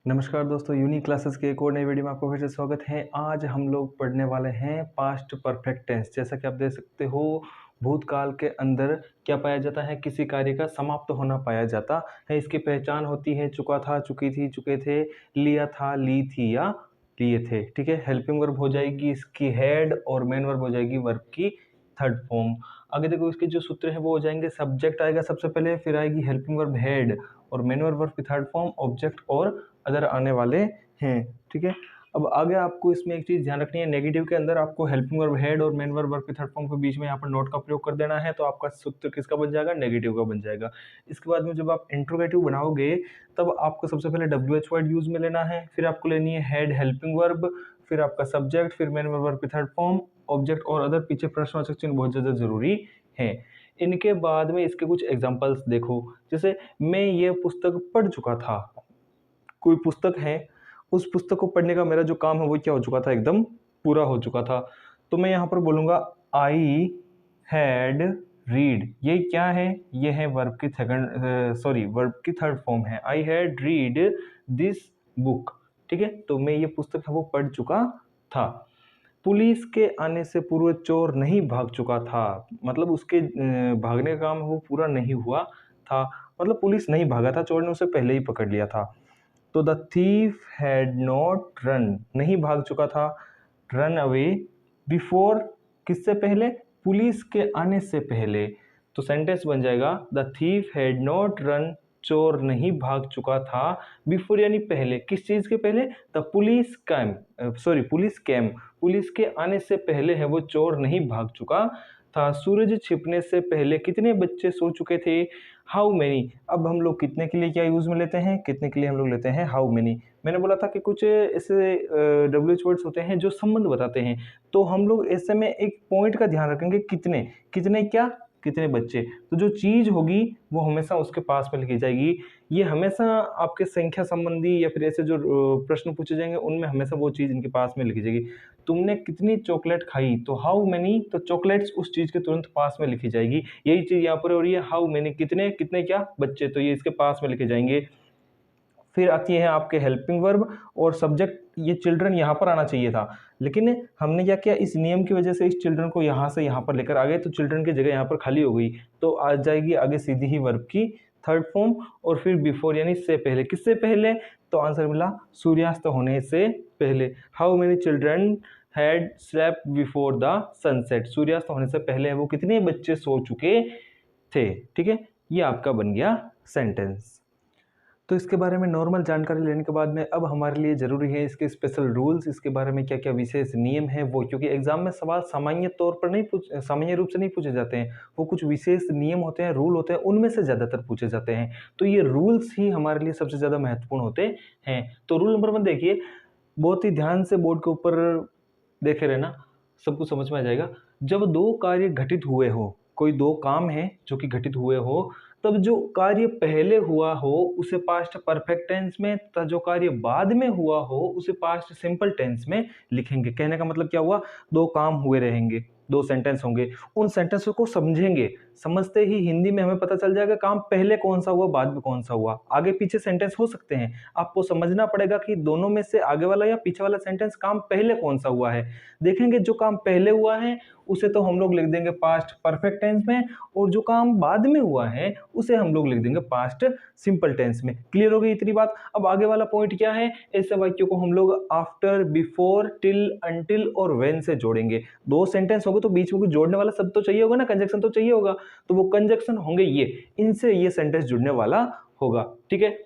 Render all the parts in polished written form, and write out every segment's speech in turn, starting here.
नमस्कार दोस्तों, unique classes के एक और नई वीडियो में आपको फिर से स्वागत है। आज हम लोग पढ़ने वाले हैं पास्ट परफेक्ट टेंस। जैसा कि आप देख सकते हो, भूतकाल के अंदर क्या पाया जाता है, किसी कार्य का समाप्त होना पाया जाता है। इसकी पहचान होती है चुका था, चुकी थी, चुके थे, लिया था, ली थी या लिए थे। ठीक है, हेल्पिंग वर्ब हो जाएगी इसकी हेड और मेन वर्ब हो जाएगी वर्ब की थर्ड फॉर्म। आगे देखो, इसके जो सूत्र है वो हो जाएंगे, सब्जेक्ट आएगा सबसे पहले, फिर आएगी हेल्पिंग वर्ब हेड और मेन वर्ब की थर्ड फॉर्म, ऑब्जेक्ट और अदर आने वाले हैं। ठीक है, अब आगे आपको इसमें एक चीज़ ध्यान रखनी है, नेगेटिव के अंदर आपको हेल्पिंग वर्ब हेड और मेन वर्ब की थर्ड फॉर्म के बीच में यहाँ पर नोट का प्रयोग कर देना है, तो आपका सूत्र किसका बन जाएगा, नेगेटिव का बन जाएगा। इसके बाद में जब आप इंट्रोगेटिव बनाओगे तब आपको सबसे पहले WH वर्ड यूज में लेना है, फिर आपको लेनी है हेड हेल्पिंग वर्ब, फिर आपका सब्जेक्ट, फिर मेन वर्ब की थर्ड फॉर्म, ऑब्जेक्ट और अदर। पीछे प्रश्नवाचक चिन्ह बहुत ज़्यादा जरूरी है। इनके बाद में इसके कुछ एग्जाम्पल्स देखो, जैसे मैं ये पुस्तक पढ़ चुका था। कोई पुस्तक है, उस पुस्तक को पढ़ने का मेरा जो काम है वो क्या हो चुका था, एकदम पूरा हो चुका था। तो मैं यहाँ पर बोलूँगा आई हैड रीड। ये क्या है, ये है वर्ब की वर्ब की थर्ड फॉर्म है। I had read this book. ठीक है, तो मैं ये पुस्तक है वो पढ़ चुका था। पुलिस के आने से पूर्व चोर नहीं भाग चुका था, मतलब उसके भागने का काम वो पूरा नहीं हुआ था, मतलब पुलिस नहीं भागा था, चोर ने उसे पहले ही पकड़ लिया था। तो the thief had not run, नहीं भाग चुका था, रन अवे बिफोर, किससे पहले, पुलिस के आने से पहले। तो सेंटेंस बन जाएगा the thief had not run, चोर नहीं भाग चुका था, बिफोर यानी पहले, किस चीज के पहले, द पुलिस कैम, पुलिस के आने से पहले है वो चोर नहीं भाग चुका था। सूरज छिपने से पहले कितने बच्चे सो चुके थे, हाउ मेनी। अब हम लोग कितने के लिए क्या यूज में लेते हैं, कितने के लिए हम लोग लेते हैं हाउ मेनी। मैंने बोला था कि कुछ ऐसे WH वर्ड्स होते हैं जो संबंध बताते हैं, तो हम लोग ऐसे में एक पॉइंट का ध्यान रखेंगे, कितने, कितने क्या, कितने बच्चे। तो जो चीज होगी वो हमेशा उसके पास में लिखी जाएगी। ये हमेशा आपके संख्या संबंधी या फिर ऐसे जो प्रश्न पूछे जाएंगे उनमें हमेशा वो चीज इनके पास में लिखी जाएगी। तुमने कितनी चॉकलेट खाई, तो हाउ मेनी, तो चॉकलेट्स उस चीज के तुरंत पास में लिखी जाएगी। यही चीज यहाँ पर हो रही है, हाउ मेनी, कितने, कितने क्या बच्चे, तो ये इसके पास में लिखे जाएंगे। फिर आती है आपके हेल्पिंग वर्ब और सब्जेक्ट, ये चिल्ड्रन यहाँ पर आना चाहिए था, लेकिन हमने क्या किया, इस नियम की वजह से इस चिल्ड्रन को यहाँ से यहाँ पर लेकर आ गए, तो चिल्ड्रन की जगह यहाँ पर खाली हो गई, तो आ जाएगी आगे सीधी ही वर्ब की थर्ड फॉर्म। और फिर बिफोर यानी से पहले, किससे पहले, तो आंसर मिला सूर्यास्त होने से पहले। How many children had slept before the sunset, सूर्यास्त होने से पहले वो कितने बच्चे सो चुके थे। ठीक है, ये आपका बन गया सेंटेंस। तो इसके बारे में नॉर्मल जानकारी लेने के बाद में अब हमारे लिए ज़रूरी है इसके स्पेशल रूल्स, इसके बारे में क्या क्या विशेष नियम है वो, क्योंकि एग्जाम में सवाल सामान्य तौर पर सामान्य रूप से नहीं पूछे जाते हैं, वो कुछ विशेष नियम होते हैं, रूल होते हैं, उनमें से ज़्यादातर पूछे जाते हैं। तो ये रूल्स ही हमारे लिए सबसे ज़्यादा महत्वपूर्ण होते हैं। तो रूल नंबर 1 देखिए, बहुत ही ध्यान से बोर्ड के ऊपर देखे रहना, सब कुछ समझ में आ जाएगा। जब दो कार्य घटित हुए हो, कोई दो काम है जो कि घटित हुए हो, तब जो कार्य पहले हुआ हो उसे पास्ट परफेक्ट टेंस में, तथा जो कार्य बाद में हुआ हो उसे पास्ट सिंपल टेंस में लिखेंगे। कहने का मतलब क्या हुआ, दो काम हुए रहेंगे, दो सेंटेंस होंगे, उन सेंटेंसों को समझेंगे, समझते ही हिंदी में हमें पता चल जाएगा काम पहले कौन सा हुआ, बाद में कौन सा हुआ। आगे पीछे सेंटेंस हो सकते हैं, आपको समझना पड़ेगा कि दोनों में से आगे वाला या पीछे वाला सेंटेंस काम पहले कौन सा हुआ है। देखेंगे जो काम पहले हुआ है उसे तो हम लोग लिख देंगे पास्ट परफेक्ट टेंस में, और जो काम बाद में हुआ है उसे हम लोग लिख देंगे पास्ट सिंपल टेंस में। क्लियर हो गई इतनी बात। अब आगे वाला पॉइंट क्या है, ऐसे वाक्यों को हम लोग आफ्टर, बिफोर, टिल, अंटिल और व्हेन से जोड़ेंगे। दो सेंटेंस होंगे तो बीच में कुछ जोड़ने वाला शब्द तो चाहिए होगा ना, कंजक्शन तो चाहिए होगा, तो वो कंजक्शन होंगे ये, इनसे ये सेंटेंस जुड़ने वाला होगा। ठीक है,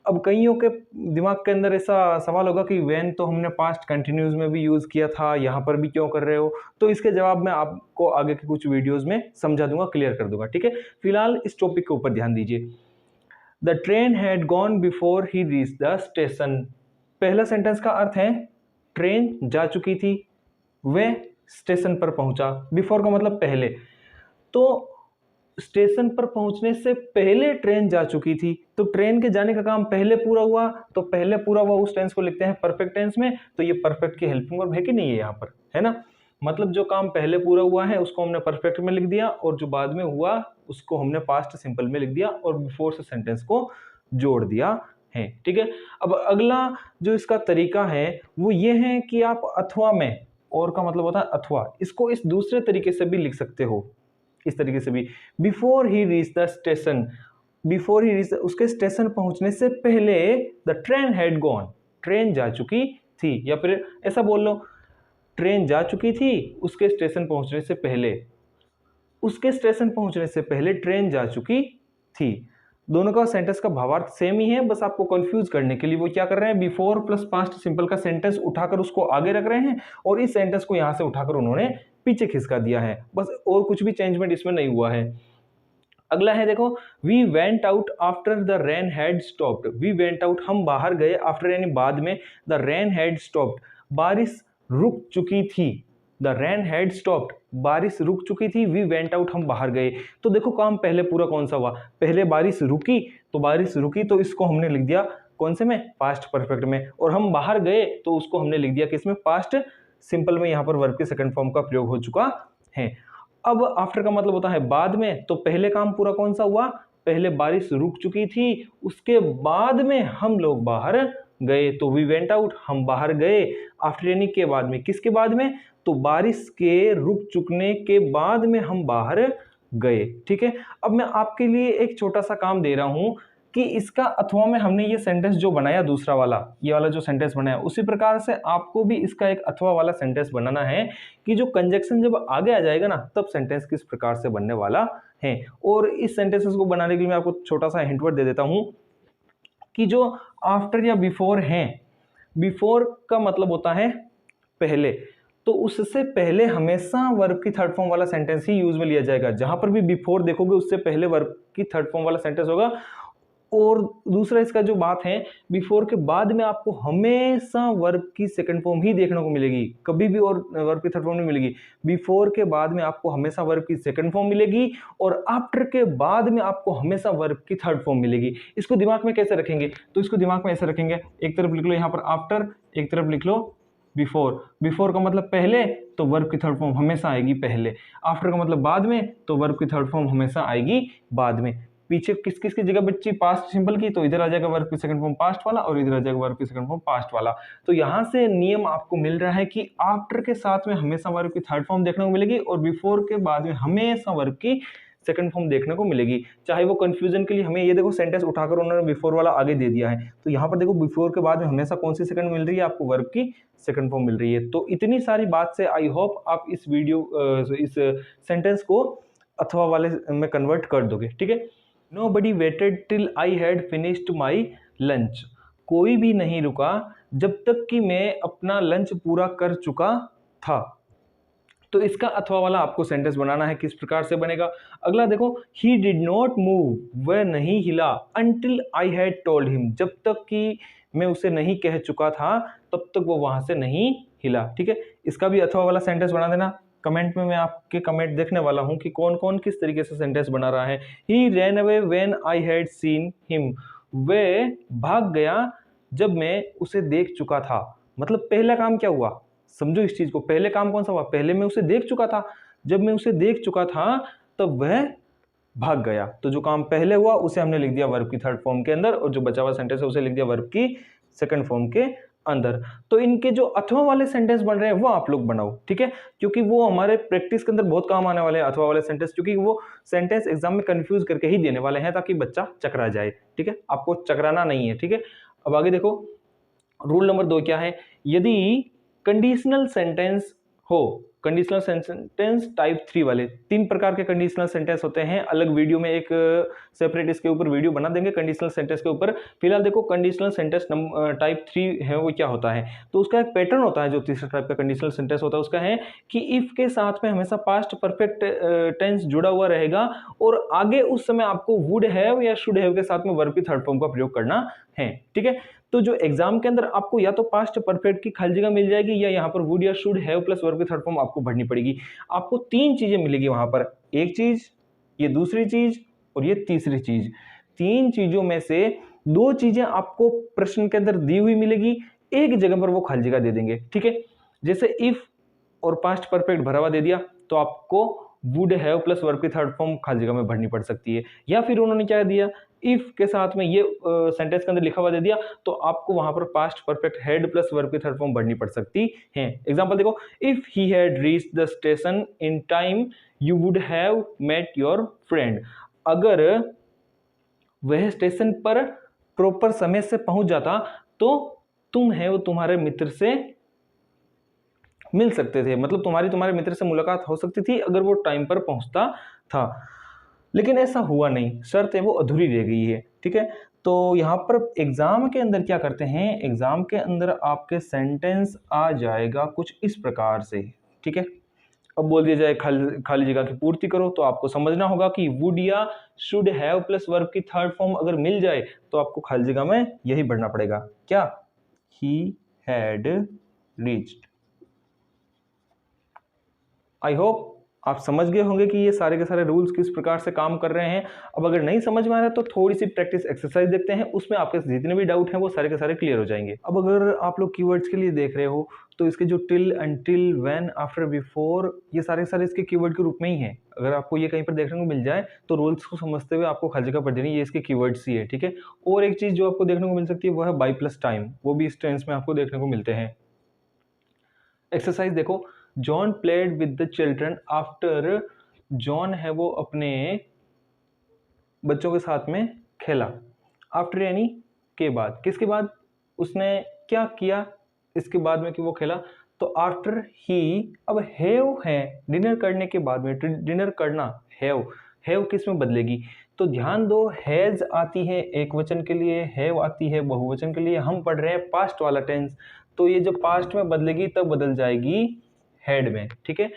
अब कईयों के दिमाग के अंदर ऐसा सवाल होगा कि व्हेन तो हमने पास्ट कंटिन्यूज में भी यूज किया था, यहाँ पर भी क्यों कर रहे हो, तो इसके जवाब मैं आपको आगे के कुछ वीडियोस में समझा दूंगा, क्लियर कर दूंगा। ठीक है, फिलहाल इस टॉपिक के ऊपर ध्यान दीजिए। The train had gone before he reach the station. पहला सेंटेंस का अर्थ है ट्रेन जा चुकी थी, वह स्टेशन पर पहुंचा। बिफोर का मतलब पहले, तो स्टेशन पर पहुंचने से पहले ट्रेन जा चुकी थी, तो ट्रेन के जाने का काम पहले पूरा हुआ, तो पहले पूरा हुआ उस टेंस को लिखते हैं परफेक्ट टेंस में। तो ये परफेक्ट की हेल्पिंग वर्ब है कि नहीं है यहाँ पर, है ना, मतलब जो काम पहले पूरा हुआ है उसको हमने परफेक्ट में लिख दिया, और जो बाद में हुआ उसको हमने पास्ट सिंपल में लिख दिया, और बिफोर से सेंटेंस को जोड़ दिया हैं। ठीक है, अब अगला जो इसका तरीका है वो ये है कि आप अथवा में, और का मतलब होता है अथवा, इसको इस दूसरे तरीके से भी लिख सकते हो, इस तरीके से भी, before he reach the station, before he reach, उसके स्टेशन पहुंचने से पहले the train had gone, train जा चुकी थी, या फिर ऐसा बोल लो ट्रेन जा चुकी थी उसके स्टेशन पहुंचने से पहले, उसके स्टेशन पहुंचने से पहले ट्रेन जा चुकी थी। दोनों का सेंटेंस का भावार्थ सेम ही है, बस आपको कंफ्यूज करने के लिए वो क्या कर रहे हैं, बिफोर प्लस पास्ट सिंपल का सेंटेंस उठाकर उसको आगे रख रहे हैं और इस सेंटेंस को यहां से उठाकर उन्होंने पीछे खिसका दिया है, बस और कुछ भी चेंजमेंट इसमें नहीं हुआ है। अगला है देखो, we went out after the rain had stopped, we went out हम बाहर गए, आफ्टर यानी बाद में, द रेन हैड स्टॉप्ड बारिश रुक चुकी थी, द रेन हैड स्टॉप्ड बारिश रुक चुकी थी, वी वेंट आउट हम बाहर गए। तो देखो काम पहले पूरा कौन सा हुआ, पहले बारिश रुकी, तो बारिश रुकी तो इसको हमने लिख दिया कौन से में, पास्ट परफेक्ट में, और हम बाहर गए तो उसको हमने लिख दिया किसमें, पास्ट सिंपल में, यहां पर वर्ब के सेकंड फॉर्म का प्रयोग हो चुका है। अब आफ्टर का मतलब होता है बाद में, तो पहले काम पूरा कौन सा हुआ, पहले बारिश रुक चुकी थी, उसके बाद में हम लोग बाहर गए, तो वी वेंट आउट हम बाहर गए, आफ्टर यानी के बाद में, किसके बाद में, तो बारिश के रुक चुकने के बाद में हम बाहर गए। ठीक है, अब मैं आपके लिए एक छोटा सा काम दे रहा हूं कि इसका अथवा में हमने ये सेंटेंस जो बनाया दूसरा वाला, ये वाला जो सेंटेंस बनाया, उसी प्रकार से आपको भी इसका एक अथवा वाला सेंटेंस बनाना है कि जो कंजक्शन जब आगे आ जाएगा ना तब सेंटेंस किस प्रकार से बनने वाला है। और इस सेंटेंसेस को बनाने के लिए मैं आपको छोटा सा हिंट वर्ड दे देता हूं कि जो आफ्टर या बिफोर है, बिफोर का मतलब होता है पहले, तो उससे पहले हमेशा वर्ब की थर्ड फॉर्म वाला सेंटेंस ही यूज में लिया जाएगा। जहां पर भी बिफोर देखोगे उससे पहले वर्ब की थर्ड फॉर्म वाला सेंटेंस होगा। और दूसरा इसका जो बात है, बिफोर के बाद में आपको हमेशा वर्ब की सेकंड फॉर्म ही देखने को मिलेगी, कभी भी और वर्ब की थर्ड फॉर्म नहीं मिलेगी। बिफोर के बाद में आपको हमेशा वर्ब की सेकंड फॉर्म मिलेगी और आफ्टर के बाद में आपको हमेशा वर्ब की थर्ड फॉर्म मिलेगी। इसको दिमाग में कैसे रखेंगे, तो इसको दिमाग में ऐसे रखेंगे, एक तरफ लिख लो यहाँ पर आफ्टर, एक तरफ लिख लो बिफोर। बिफोर का मतलब पहले, तो वर्ब की थर्ड फॉर्म हमेशा आएगी पहले। आफ्टर का मतलब बाद में, तो वर्ब की थर्ड फॉर्म हमेशा आएगी बाद में। पीछे किस किस की जगह बच्ची पास्ट सिंपल की, तो इधर आ जाएगा वर्ब की सेकंड फॉर्म पास्ट वाला और इधर आ जाएगा वर्ब की सेकंड फॉर्म पास्ट वाला। तो यहां से नियम आपको मिल रहा है कि आफ्टर के साथ में हमेशा वर्ब की थर्ड फॉर्म देखने को मिलेगी और बिफोर के बाद में हमेशा वर्ब की सेकंड फॉर्म देखने को मिलेगी। चाहे वो कंफ्यूजन के लिए हमें ये देखो सेंटेंस उठाकर उन्होंने बिफोर वाला आगे दे दिया है, तो यहाँ पर देखो बिफोर के बाद में हमेशा कौन सी सेकंड मिल रही है, आपको वर्ब की सेकंड फॉर्म मिल रही है। तो इतनी सारी बात से आई होप आप इस इस सेंटेंस को अथवा वाले में कन्वर्ट कर दोगे। ठीक है, Nobody waited till I had finished my lunch. कोई भी नहीं रुका जब तक कि मैं अपना लंच पूरा कर चुका था। तो इसका अथवा वाला आपको सेंटेंस बनाना है, किस प्रकार से बनेगा। अगला देखो, ही डिड नॉट मूव, वह नहीं हिला, until I had told him, जब तक कि मैं उसे नहीं कह चुका था तब तक वो वहां से नहीं हिला। ठीक है, इसका भी अथवा वाला सेंटेंस बना देना। कमेंट में मैं आपके कमेंट देखने वाला हूं कि कौन कौन किस तरीके से सेंटेंस बना रहा है। ही ran away when I had seen him, वह भाग गया जब मैं उसे देख चुका था। मतलब पहला काम क्या हुआ, समझो इस चीज को, पहले काम कौन सा हुआ, पहले मैं उसे देख चुका था, जब मैं उसे देख चुका था तब वह भाग गया। तो जो काम पहले हुआ उसे हमने लिख दिया वर्ब की थर्ड फॉर्म के अंदर और जो बचा हुआ सेंटेंस है उसे लिख दिया वर्ब की सेकंड फॉर्म के अंदर। तो इनके जो अथवा वाले सेंटेंस बन रहे हैं वो आप लोग बनाओ। ठीक है, क्योंकि वो हमारे प्रैक्टिस के अंदर बहुत काम आने वाले हैं अथवा वाले सेंटेंस, क्योंकि वो सेंटेंस एग्जाम में कंफ्यूज करके ही देने वाले हैं ताकि बच्चा चकरा जाए। ठीक है, आपको चकराना नहीं है। ठीक है, अब आगे देखो, रूल नंबर 2 क्या है, यदि कंडीशनल सेंटेंस हो, कंडीशनल सेंटेंस टाइप 3 वाले 3 प्रकार के कंडीशनल सेंटेंस होते हैं। अलग वीडियो में एक सेपरेट इसके ऊपर वीडियो बना देंगे कंडीशनल सेंटेंस के ऊपर। फिलहाल देखो कंडीशनल सेंटेंस टाइप 3 है वो क्या होता है, तो उसका एक पैटर्न होता है। जो तीसरा टाइप का कंडीशनल सेंटेंस होता है उसका है कि इफ के साथ में हमेशा पास्ट परफेक्ट टेंस जुड़ा हुआ रहेगा और आगे उस समय आपको वुड हैव या शुड हैव के साथ में वर्ब की थर्ड फॉर्म का प्रयोग करना है। ठीक है, तो जो एग्जाम के अंदर आपको या तो पास्ट परफेक्ट की खाली जगह मिल जाएगी या यहाँ पर वुड या शुड हैव प्लस वर्ब की थर्ड फॉर्म आपको भरनी पड़ेगी। आपको 3 चीजें मिलेगी वहां पर, एक चीज, ये दूसरी चीज और ये तीसरी चीज। 3 चीजों में से 2 चीजें आपको प्रश्न के अंदर दी हुई मिलेगी, एक जगह पर वो खाली जगह दे देंगे। ठीक है, जैसे इफ और पास्ट परफेक्ट भरा हुआ दे दिया तो आपको वुड हैव प्लस वर्ब की थर्ड फॉर्म खाली जगह में भरनी पड़ सकती है। या फिर उन्होंने क्या दिया, इफ के साथ में ये सेंटेंस के अंदर लिखा हुआ दे दिया तो आपको वहां पर past perfect had plus verb की थर्ड फॉर्म बढ़नी पड़ सकती है। एग्जांपल देखो, if he had reached the station in time you would have met your friend. अगर वह स्टेशन पर प्रॉपर समय से पहुंच जाता तो तुम है वो तुम्हारे मित्र से मिल सकते थे, मतलब तुम्हारे मित्र से मुलाकात हो सकती थी अगर वो टाइम पर पहुंचता था। लेकिन ऐसा हुआ नहीं, शर्त है वो अधूरी रह गई है। ठीक है, तो यहाँ पर एग्जाम के अंदर क्या करते हैं, एग्जाम के अंदर आपके सेंटेंस आ जाएगा कुछ इस प्रकार से। ठीक है, अब बोल दिया जाए खाली जगह की पूर्ति करो, तो आपको समझना होगा कि वुड या शुड हैव प्लस वर्ब की थर्ड फॉर्म अगर मिल जाए तो आपको खाली जगह में यही भरना पड़ेगा, क्या, ही हैड रीच्ड। आई होप आप समझ गए होंगे कि ये सारे के सारे रूल्स किस प्रकार से काम कर रहे हैं। अब अगर नहीं समझ में आ रहा है तो थोड़ी सी प्रैक्टिस एक्सरसाइज देखते हैं, उसमें आपके जितने भी डाउट हैं वो सारे के सारे क्लियर हो जाएंगे। अब अगर आप लोग कीवर्ड्स के लिए देख रहे हो तो इसके जो till, until, when, after, before, ये सारे के सारे इसके कीवर्ड के रूप में ही है। अगर आपको ये कहीं पर देखने को मिल जाए तो रूल्स को समझते हुए आपको खाली जगह पड़ जानी, ये इसके कीवर्ड्स ही है। ठीक है, और एक चीज जो आपको देखने को मिल सकती है वो है बाई प्लस टाइम, वो भी इस टेंस में आपको देखने को मिलते हैं। एक्सरसाइज देखो, John played with the children after, John है वो अपने बच्चों के साथ में खेला, आफ्टर यानी के बाद, किसके बाद, उसने क्या किया इसके बाद में कि वो खेला, तो आफ्टर ही। अब हैव है डिनर करने के बाद में, डिनर करना, हैव किस में बदलेगी, तो ध्यान दो, हैज आती है एक वचन के लिए, हैव आती है बहुवचन के लिए, हम पढ़ रहे हैं पास्ट वाला टेंस, तो ये जब पास्ट में बदलेगी तब बदल जाएगी हैड में। ठीक है,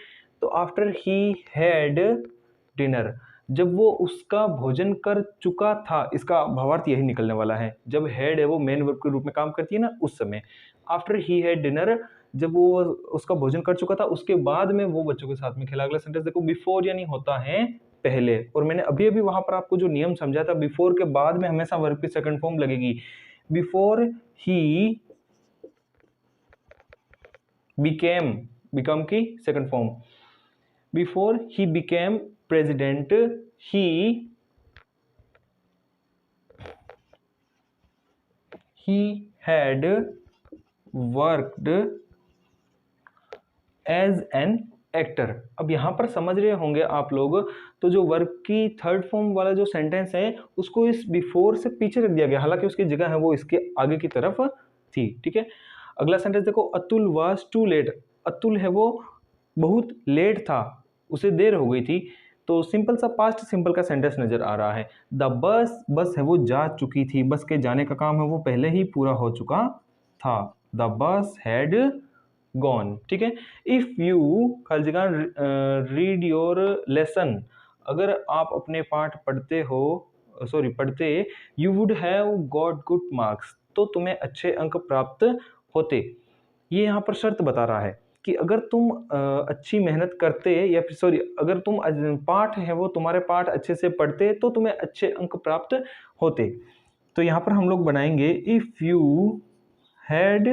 तो आफ्टर ही हैड डिनर, जब वो उसका भोजन कर चुका था, इसका भावार्थ यही निकलने वाला है। जब हैड है वो मेन वर्ब के रूप में काम करती है ना, उस समय आफ्टर ही हैड डिनर, जब वो उसका भोजन कर चुका था उसके बाद में वो बच्चों के साथ में खेला। अगला सेंटेंस देखो, बिफोर यानी होता है पहले, और मैंने अभी अभी वहां पर आपको जो नियम समझा था, बिफोर के बाद में हमेशा वर्ब की सेकंड फॉर्म लगेगी। बिफोर ही बिकम की second form, before he became president he had worked as an actor. अब यहां पर समझ रहे होंगे आप लोग, तो जो वर्क की थर्ड फॉर्म वाला जो सेंटेंस है उसको इस बिफोर से पीछे रख दिया गया, हालांकि उसकी जगह है वो इसके आगे की तरफ थी। ठीक है, अगला सेंटेंस देखो, Atul was too late, Atul है वो बहुत लेट था, उसे देर हो गई थी, तो सिंपल सा पास्ट सिंपल का सेंटेंस नजर आ रहा है। द बस है वो जा चुकी थी, बस के जाने का काम है वो पहले ही पूरा हो चुका था, द बस हैड गॉन। ठीक है, इफ यू खाली जगह रीड योर लेसन, अगर आप अपने पाठ पढ़ते you would have got good marks, तो तुम्हें अच्छे अंक प्राप्त होते। ये यहाँ पर शर्त बता रहा है कि अगर तुम अच्छी मेहनत करते, या फिर अगर तुम पाठ है वो तुम्हारे पाठ अच्छे से पढ़ते तो तुम्हें अच्छे अंक प्राप्त होते। तो यहाँ पर हम लोग बनाएंगे इफ यू हैड,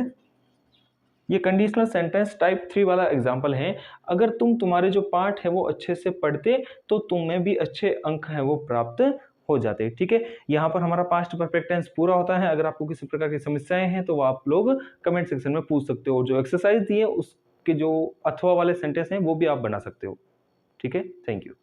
ये कंडीशनल सेंटेंस टाइप 3 वाला एग्जाम्पल है, अगर तुम्हारे जो पाठ है वो अच्छे से पढ़ते तो तुम्हें भी अच्छे अंक है वो प्राप्त हो जाते। ठीक है, यहाँ पर हमारा पास्ट परफेक्ट टेंस पूरा होता है। अगर आपको किसी प्रकार की समस्याएं हैं तो आप लोग कमेंट सेक्शन में पूछ सकते हो, जो एक्सरसाइज दी है उसके जो अथवा वाले सेंटेंस हैं वो भी आप बना सकते हो। ठीक है, थैंक यू।